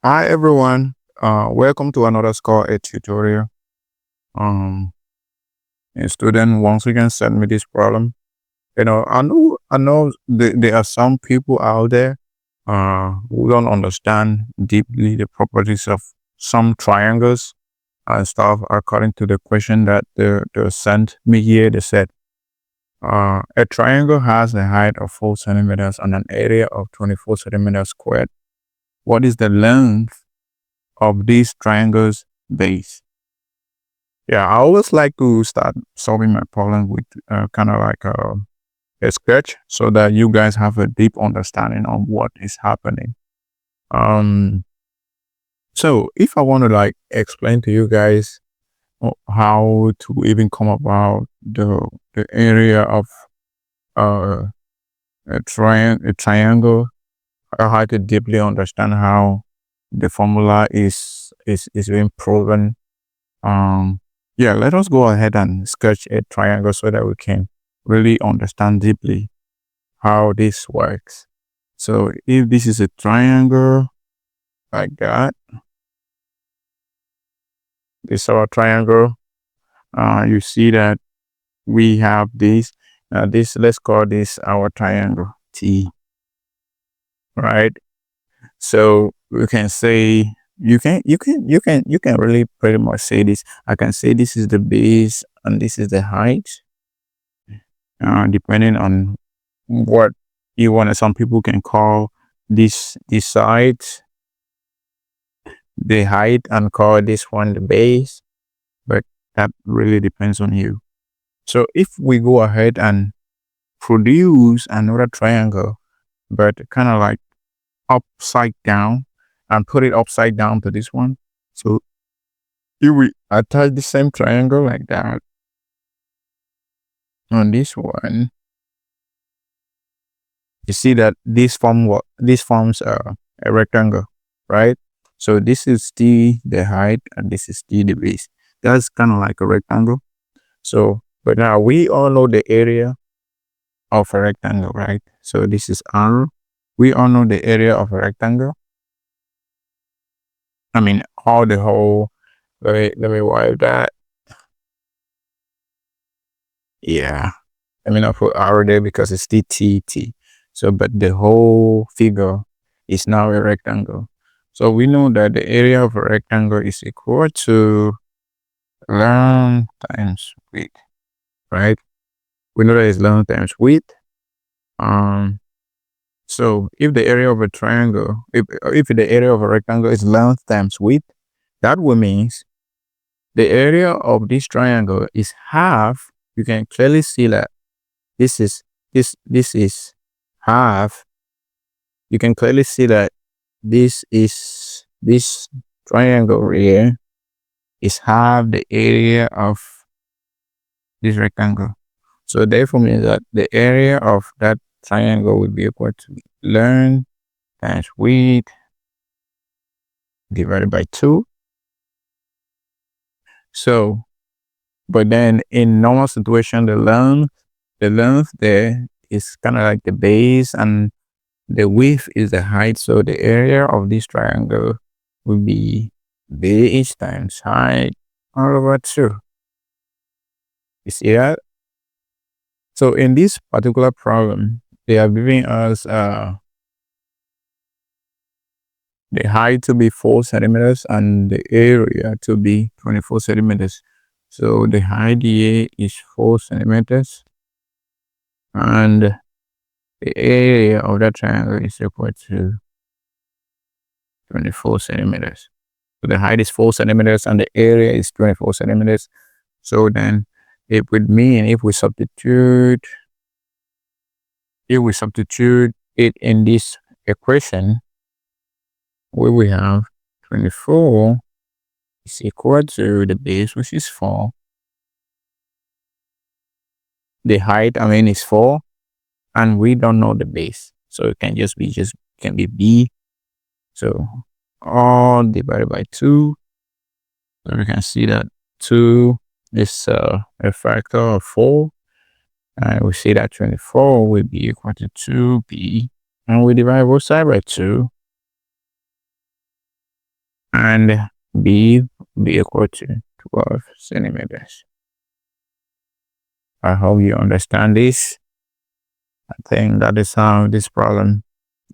Hi everyone. Welcome to another Score A tutorial. Um, a student once again sent me this problem. I know there are some people out there who don't understand deeply the properties of some triangles and stuff. According to the question that they sent me here, they said a triangle has a height of 4 centimeters and an area of 24 centimeters squared. What is the length of these triangles' base? Yeah, I always like to start solving my problem with kind of like a sketch so that you guys have a deep understanding of what is happening. Um, so if I want to like explain to you guys how to even come about the area of uh, a triangle, I have to deeply understand how the formula is being proven. Um, yeah, let us go ahead and sketch a triangle so that we can really understand deeply how this works. So if this is a triangle like that, this is our triangle. You see that we have this. Let's call this our triangle T, right? So we can say you can really pretty much say this. I can say this is the base and this is the height, depending on what you want. Some people can call this side the height and call this one the base, but that really depends on you. So if we go ahead and produce another triangle, but kind of like upside down and put it upside down to this one. So if we attach the same triangle like that on this one, you see that this forms a rectangle, right? So this is still the height and this is still the base. That's kind of like a rectangle. So, but now we all know the area of a rectangle, right? So this is R. We all know the area of a rectangle. I mean, all the whole. Let me wipe that. Yeah. Let me not put R there because it's still T. So, but the whole figure is now a rectangle. So we know that the area of a rectangle is equal to length times width, right? We know that it's length times width. So if the area of a triangle, if the area of a rectangle is length times width, that would means the area of this triangle is half. You can clearly see that this is half. You can clearly see that this triangle here is half the area of this rectangle. So therefore means that the area of that triangle would be equal to length times width divided by 2. So, but then in normal situation, the length there is kind of like the base and the width is the height. So the area of this triangle will be base times height all over 2. You see that? So in this particular problem, they are giving us the height to be 4 centimeters and the area to be 24 centimeters. So the height here is 4 centimeters and the area of that triangle is equal to 24 centimeters. So the height is 4 centimeters and the area is 24 centimeters. So then it would mean if we substitute it in this equation, where we have 24 is equal to the base, which is 4. The height, is 4, and we don't know the base. So it can can be b. So all divided by 2. So we can see that 2 is a factor of 4. And we see that 24 will be equal to 2b. And we divide both sides by 2. and B be equal to 12 centimeters. I hope you understand this. I think that is how this problem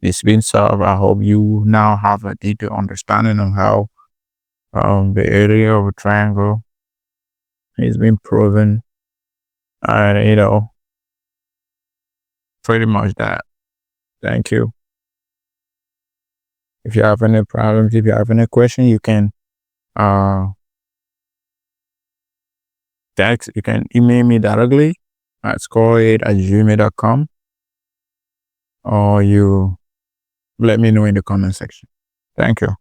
is being solved. I hope you now have a detailed understanding of how the area of a triangle is being proven. And, pretty much that. Thank you. If you have any problems, if you have any question, you can text, you can email me directly at score8@gmail.com, or you let me know in the comment section. Thank you.